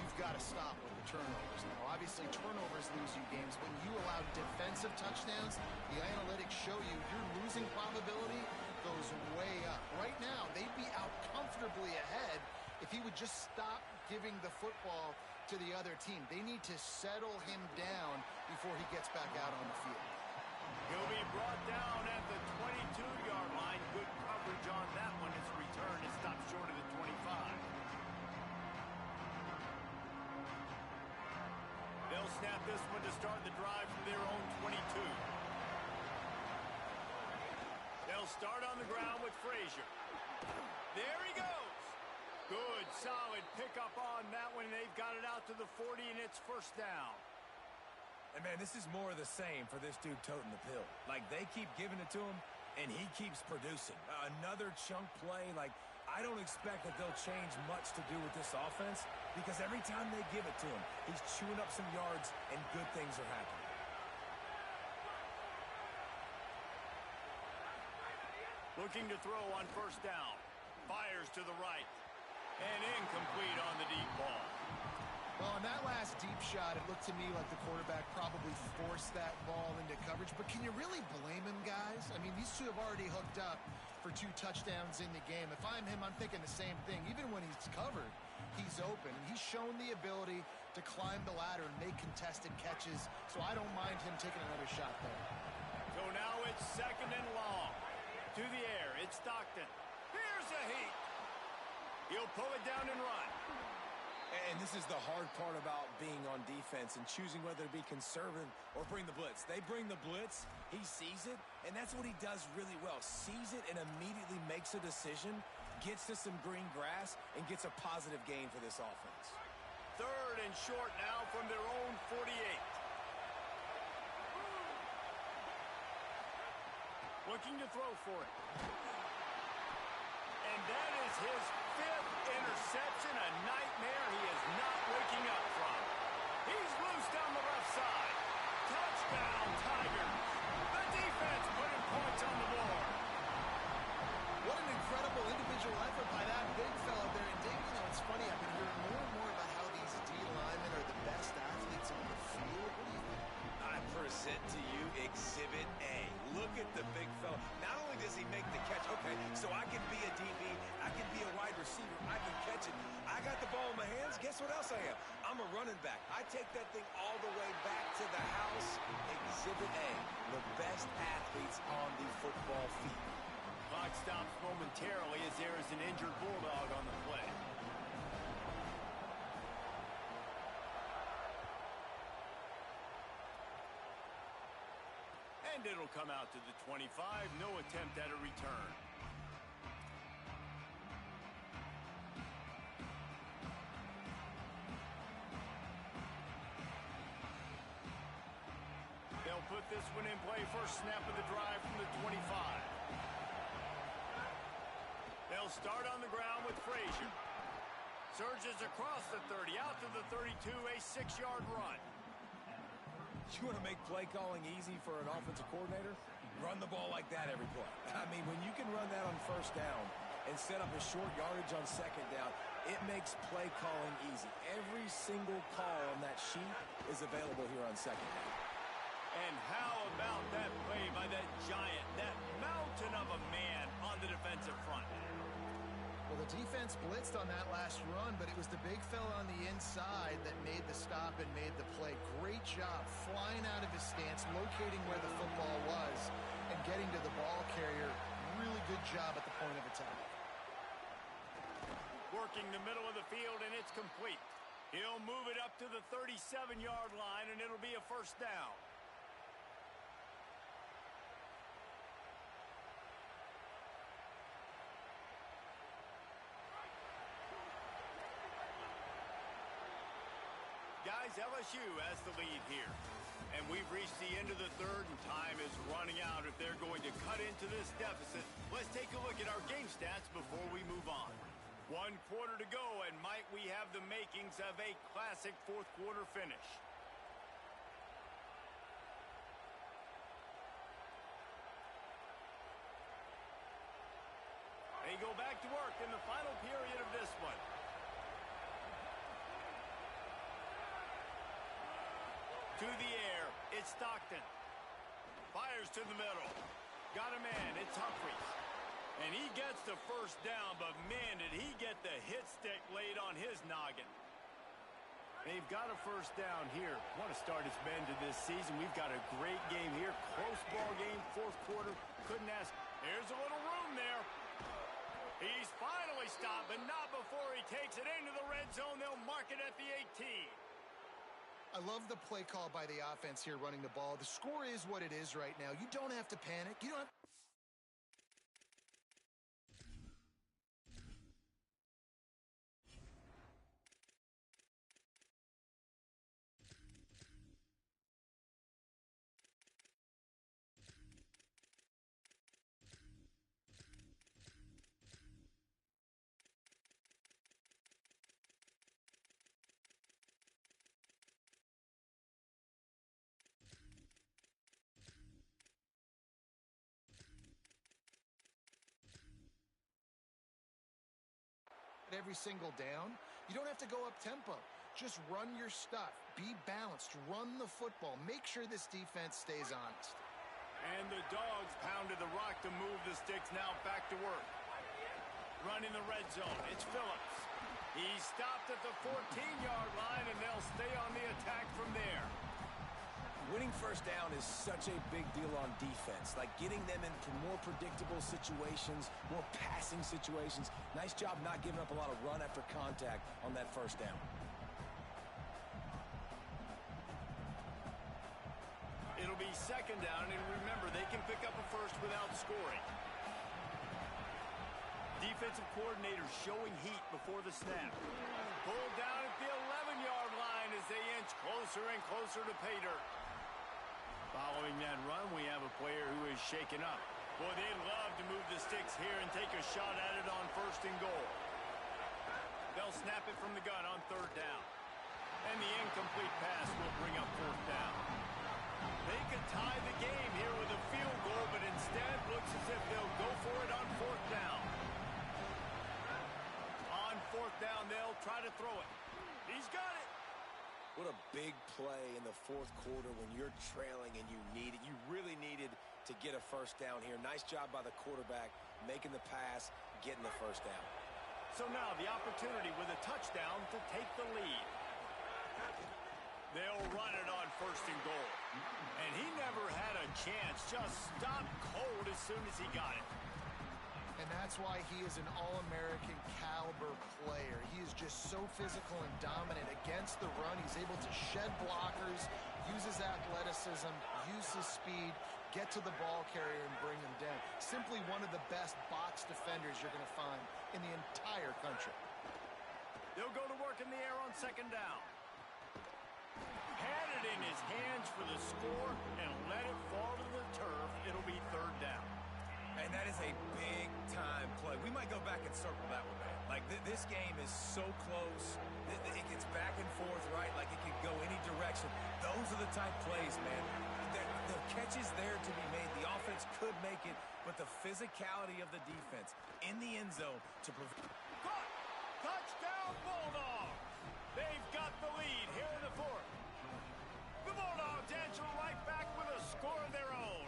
you've got to stop with the turnovers. Now, obviously, turnovers lose you games. When you allow defensive touchdowns, the analytics show you your losing probability goes way up. Right now, they'd be out comfortably ahead if he would just stop giving the football to the other team. They need to settle him down before he gets back out on the field. He'll be brought down at the 22-yard line. Good coverage on that one. His return is stopped short of the 25. They'll snap this one to start the drive from their own 22. They'll start on the ground with Frazier. There he goes. Good, solid pickup on that one. They've got it out to the 40, and it's first down. And, man, this is more of the same for this dude toting the pill. Like, they keep giving it to him, and he keeps producing. Another chunk play. Like, I don't expect that they'll change much to do with this offense because every time they give it to him, he's chewing up some yards, and good things are happening. Looking to throw on first down. Fires to the right. And incomplete on the deep ball. Well, on that last deep shot, it looked to me like the quarterback probably forced that ball into coverage. But can you really blame him, guys? I mean, these two have already hooked up for 2 touchdowns in the game. If I'm him, I'm thinking the same thing. Even when he's covered, he's open. And he's shown the ability to climb the ladder and make contested catches. So I don't mind him taking another shot there. So now it's second and long. To the air, it's Stockton. Here's a heat. He'll pull it down and run. And this is the hard part about being on defense and choosing whether to be conservative or bring the blitz. They bring the blitz, he sees it, and that's what he does really well. Sees it and immediately makes a decision, gets to some green grass, and gets a positive gain for this offense. Third and short now from their own 48. Looking to throw for it. And that is his 5th interception, a nightmare he is not waking up from. He's loose down the left side. Touchdown, Tigers. The defense putting points on the board. What an incredible individual effort by that big fella there. And Dave, you know, it's funny, I've been hearing more and more about how these D linemen are the best athletes on the field. What do you think? I present to you Exhibit A. Look at the big fella. Not only does he make the catch, okay, so I can be a DB, I can be a wide receiver, I can catch it. I got the ball in my hands, guess what else I am? I'm a running back. I take that thing all the way back to the house. Exhibit A, the best athletes on the football field. Clock stops momentarily as there is an injured Bulldog on the play. And it'll come out to the 25. No attempt at a return. They'll put this one in play. First snap of the drive from the 25. They'll start on the ground with Frazier. Surges across the 30, out to the 32, a 6-yard run. You want to make play calling easy for an offensive coordinator? Run the ball like that every play. I mean, when you can run that on first down and set up a short yardage on second down, it makes play calling easy. Every single call on that sheet is available here on second down. And how about that play by that giant, that mountain of a man on the defensive front? Well, the defense blitzed on that last run, but it was the big fella on the inside that made the stop and made the play. Great job flying out of his stance, locating where the football was, and getting to the ball carrier. Really good job at the point of attack. Working the middle of the field, and it's complete. He'll move it up to the 37-yard line, and it'll be a first down. Guys, LSU has the lead here. And we've reached the end of the third, and time is running out if they're going to cut into this deficit. Let's take a look at our game stats before we move on. 1 quarter to go, and might we have the makings of a classic fourth-quarter finish. They go back to work in the final period of this one. To the air, it's Stockton. Fires to the middle. Got a man, it's Humphries. And he gets the first down, but man, did he get the hit stick laid on his noggin. They've got a first down here. Want to start his bend to this season. We've got a great game here. Close ball game, fourth quarter. Couldn't ask. There's a little room there. He's finally stopped, but not before he takes it into the red zone. They'll mark it at the 18. I love the play call by the offense here running the ball. The score is what it is right now. You don't have to panic. You don't have... every single down. You don't have to go up tempo. Just run your stuff. Be balanced. Run the football. Make sure this defense stays honest. And the Dogs pounded the rock to move the sticks. Now back to work. Running the red zone. It's Phillips. He stopped at the 14-yard line, and they'll stay on the attack from there. Winning first down is such a big deal on defense, like getting them into more predictable situations, more passing situations. Nice job not giving up a lot of run after contact on that first down. It'll be second down, and remember, they can pick up a first without scoring. Defensive coordinator showing heat before the snap. Pulled down at the 11-yard line as they inch closer and closer to pay dirt. Following that run, we have a player who is shaken up. Boy, they'd love to move the sticks here and take a shot at it on first and goal. They'll snap it from the gun on third down. And the incomplete pass will bring up fourth down. They could tie the game here with a field goal, but instead looks as if they'll go for it on fourth down. On fourth down, they'll try to throw it. He's got it. What a big play in the fourth quarter when you're trailing and you need it. You really needed to get a first down here. Nice job by the quarterback, making the pass, getting the first down. So now the opportunity with a touchdown to take the lead. They'll run it on 1st and goal. And he never had a chance. Just stopped cold as soon as he got it. And that's why he is an All-American caliber player. He is just so physical and dominant against the run. He's able to shed blockers, use his athleticism, use his speed, get to the ball carrier and bring him down. Simply one of the best box defenders you're going to find in the entire country. They'll go to work in the air on 2nd down. Had it in his hands for the score and let it fall to the turf. It'll be 3rd down. And that is a big-time play. We might go back and circle that one, man. Like, this game is so close. It gets back and forth, right? Like, it could go any direction. Those are the type plays, man. The catch is there to be made. The offense could make it, but the physicality of the defense in the end zone to prevent. Touchdown, Bulldogs! They've got the lead here in the 4th. The Bulldogs answer right back with a score of their own.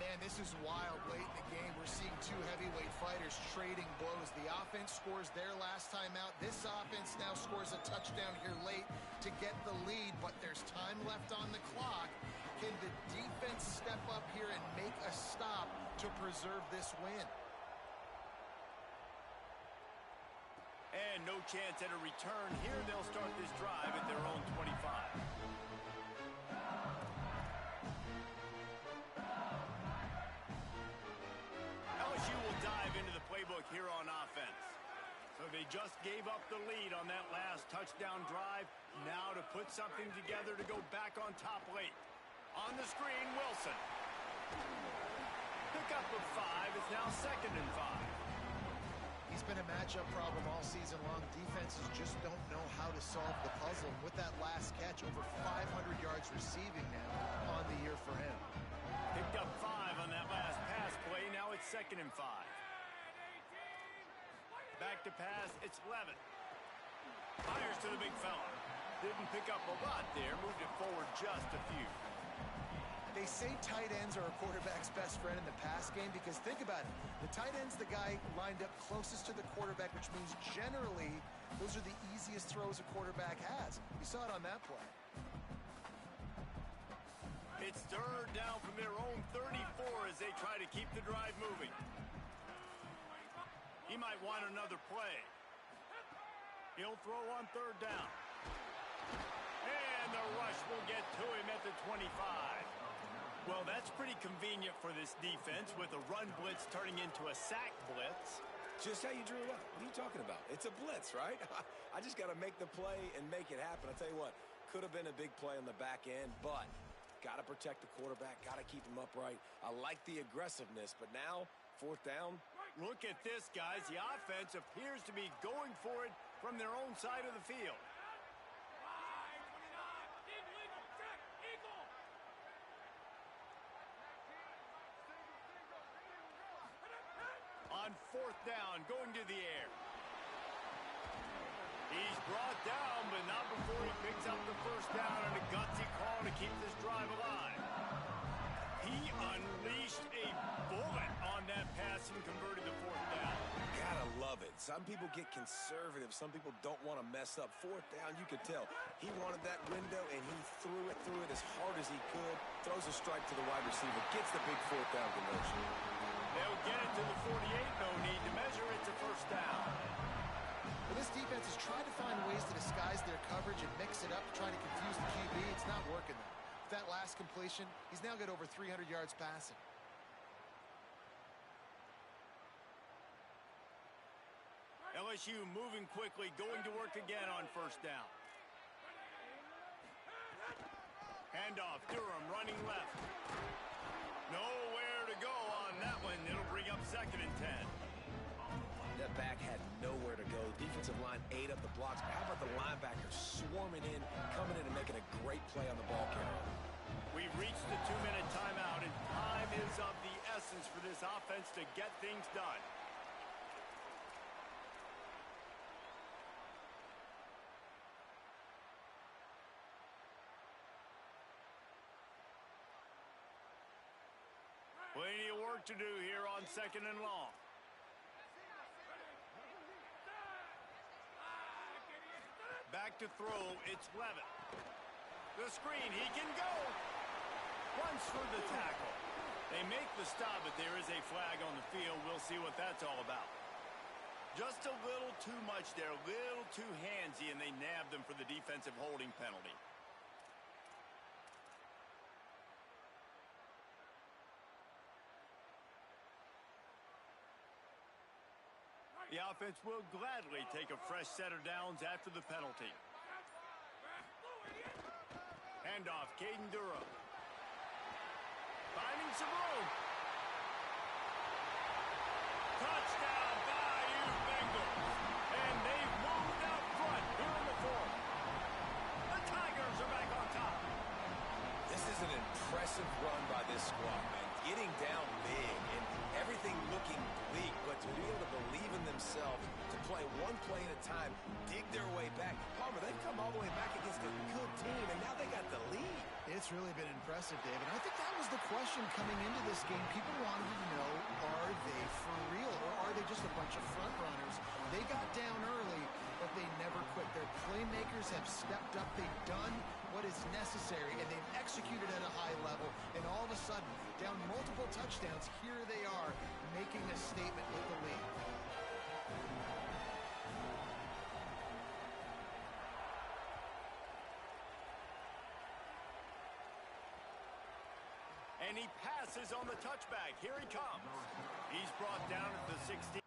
Man, this is wild late in the game. We're seeing two heavyweight fighters trading blows. The offense scores their last time out. This offense now scores a touchdown here late to get the lead, but there's time left on the clock. Can the defense step up here and make a stop to preserve this win? And no chance at a return here. They'll start this drive at their own 25. LSU will dive into the playbook here on offense. So they just gave up the lead on that last touchdown drive. Now to put something together to go back on top late. On the screen, Wilson. Pickup of 5 is now 2nd and 5. He's been a matchup problem all season long. Defenses just don't know how to solve the puzzle. And with that last catch, over 500 yards receiving now on the year for him. Picked up 5 on that last pass play. Now it's 2nd and 5. Back to pass, it's Levin. Fires to the big fella. Didn't pick up a lot there. Moved it forward just a few. They say tight ends are a quarterback's best friend in the pass game because think about it. The tight end's the guy lined up closest to the quarterback, which means generally those are the easiest throws a quarterback has. We saw it on that play. It's 3rd down from their own 34 as they try to keep the drive moving. He might want another play. He'll throw on 3rd down. And the rush will get to him at the 25. Well, that's pretty convenient for this defense with a run blitz turning into a sack blitz. Just how you drew it up. What are you talking about? It's a blitz, right? I just got to make the play and make it happen. I'll tell you what, could have been a big play on the back end, but got to protect the quarterback, got to keep him upright. I like the aggressiveness, but now, 4th down. Look at this, guys. The offense appears to be going for it from their own side of the field. On 4th down, going to the air. He's brought down, but not before he picks up the 1st down and a gutsy call to keep this drive alive. He unleashed a bullet on that pass and converted the 4th down. Gotta love it. Some people get conservative. Some people don't want to mess up. 4th down, you could tell. He wanted that window, and he threw it as hard as he could. Throws a strike to the wide receiver. Gets the big 4th down conversion. They'll get it to the 48. No need to measure. It's a 1st down. Well, this defense has tried to find ways to disguise their coverage and mix it up to try to confuse the QB. It's not working, though. With that last completion, he's now got over 300 yards passing. LSU moving quickly, going to work again on 1st down. Handoff, Durham running left. Nowhere to go on that one. It'll bring up 2nd and 10. That back had nowhere to go. Defensive line ate up the blocks. But how about the linebackers swarming in, coming in and making a great play on the ball carrier? We've reached the 2-minute timeout, and time is of the essence for this offense to get things done. Plenty of work to do here on 2nd and long. Back to throw, it's Levitt. The screen, he can go. Runs through the tackle. They make the stop, but there is a flag on the field. We'll see what that's all about. Just a little too much there, a little too handsy, and they nabbed them for the defensive holding penalty. The offense will gladly take a fresh set of downs after the penalty. Handoff, Caden Durham. Finding some room. Touchdown, Bayou Bengals. And they've moved out front here in the fourth. The Tigers are back on top. This is an impressive run by this squad, man. Getting down big and everything looking bleak, but to be able to believe in themselves, to play one play at a time, dig their way back. Palmer, they've come all the way back against a good team, and now they got the lead. It's really been impressive, David. I think that was the question coming into this game. People wanted to know, are they for real, or are they just a bunch of front runners? They got down early, but they never quit. Their playmakers have stepped up. They've done what is necessary, and they've executed at a high level. And all of a sudden, down multiple touchdowns, here they are making a statement with the lead. And he passes on the touchback. Here he comes. He's brought down at the 16.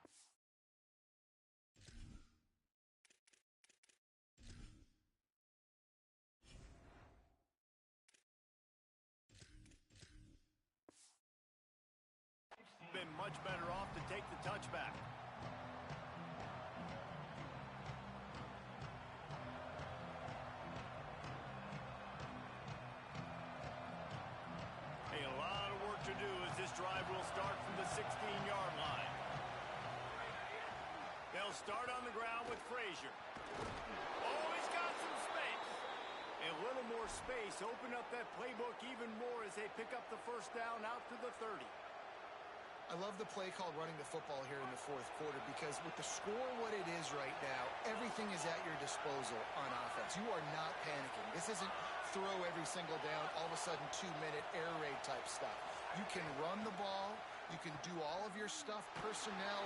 Been much better off to take the touchback. A lot of work to do as this drive will start from the 16-yard line. They'll start on the ground with Frazier. Oh, he's got some space. A little more space. Open up that playbook even more as they pick up the first down out to the 30. I love the play called running the football here in the fourth quarter, because with the score what it is right now, everything is at your disposal on offense. You are not panicking. This isn't throw every single down, all of a sudden 2-minute air raid type stuff. You can run the ball. You can do all of your stuff, personnel.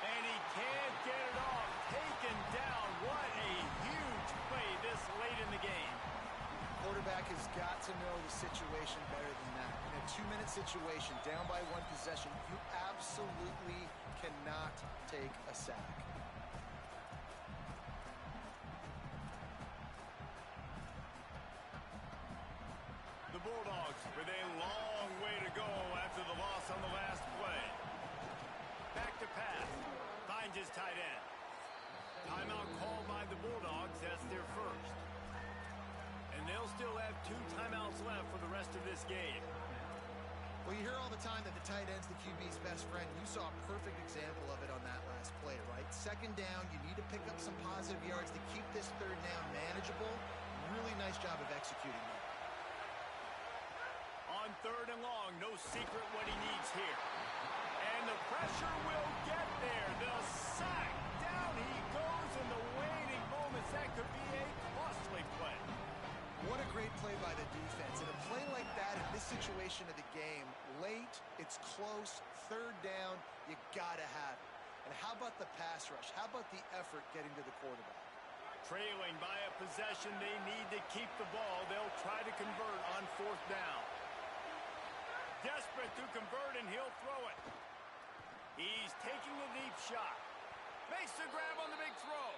And he can't get it off. Taken down. What a huge play this late in the game. Quarterback has got to know the situation better than that. In a 2-minute situation, down by one possession, you absolutely cannot take a sack. The Bulldogs with a long way to go after the loss on the last play. Back to pass. Finds his tight end. Timeout called by the Bulldogs. That's their first. And they'll still have 2 timeouts left for the rest of this game. Well, you hear all the time that the tight end's the QB's best friend. You saw a perfect example of it on that last play, right? Second down, you need to pick up some positive yards to keep this third down manageable. Really nice job of executing that. On 3rd and long, no secret what he needs here. And the pressure will get there. The sack. Down he goes in the waiting moments. That could be a costly play. What a great play by the defense. And a play like that in this situation of the game, late, it's close, 3rd down, you gotta have it. And how about the pass rush? How about the effort getting to the quarterback? Trailing by a possession, they need to keep the ball. They'll try to convert on 4th down. Desperate to convert, and he'll throw it. He's taking a deep shot. Makes the grab on the big throw.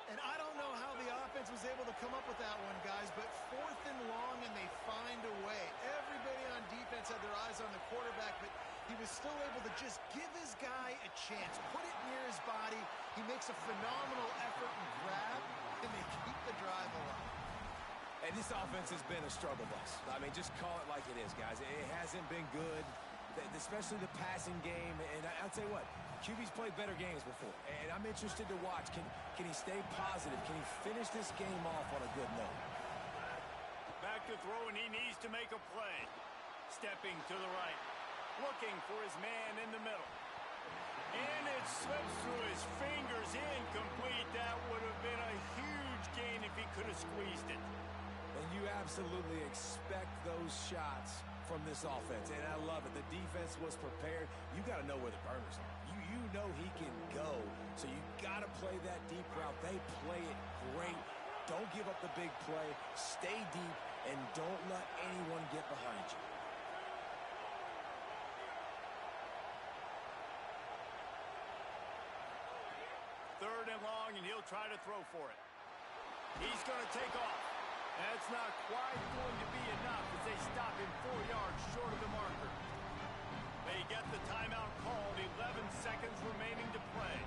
And I don't know how the offense was able to come up with that one, guys, but 4th and long, and they find a way. Everybody on defense had their eyes on the quarterback, but he was still able to just give his guy a chance, put it near his body. He makes a phenomenal effort and grab, and they keep the drive alive. And this offense has been a struggle bus. I mean, just call it like it is, guys. It hasn't been good, especially the passing game. And I'll tell you what, QB's played better games before. And I'm interested to watch. Can he stay positive? Can he finish this game off on a good note? Back to throw, and he needs to make a play. Stepping to the right. Looking for his man in the middle. And it slips through his fingers. Incomplete. That would have been a huge gain if he could have squeezed it. You absolutely expect those shots from this offense, and I love it. The defense was prepared. You got to know where the burners are. You know he can go, so you got to play that deep route. They play it great. Don't give up the big play. Stay deep, and don't let anyone get behind you. Third and long, and he'll try to throw for it. He's going to take off. That's not quite going to be enough as they stop him 4 yards short of the marker. They get the timeout called, 11 seconds remaining to play.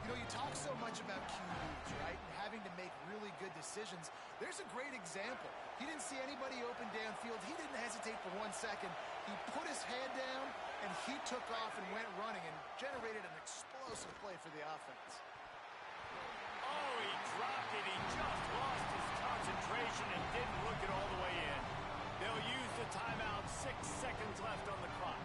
You know, you talk so much about QBs, right, and having to make really good decisions. There's a great example. He didn't see anybody open downfield. He didn't hesitate for 1 second. He put his head down, and he took off and went running and generated an explosive play for the offense. Oh, he dropped it. He just lost his concentration and didn't look it all the way in. They'll use the timeout. 6 seconds left on the clock.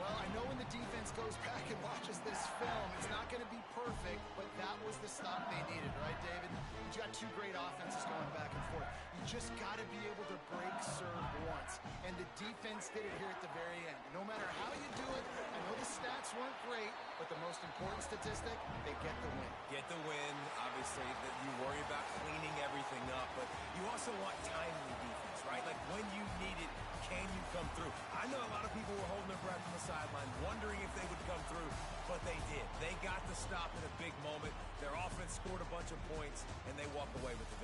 Well, I know when the defense goes back and watches this film, it's not going to be perfect, but that was the stop they needed, right, David? You got two great offenses going back and forth. You just got to be able to break serve once, and the defense did it here at the very end. No matter how you do it, I know the stats weren't great, but the most important statistic, they get the win. Get the win, obviously, that you worry about cleaning everything up, but you also want timely defense, right? Like when you need it, can you come through? I know a lot of people were holding their breath on the sideline, wondering if they would come through, but they did. They got the stop in a big moment. Their offense scored a bunch of points, and they walk away with the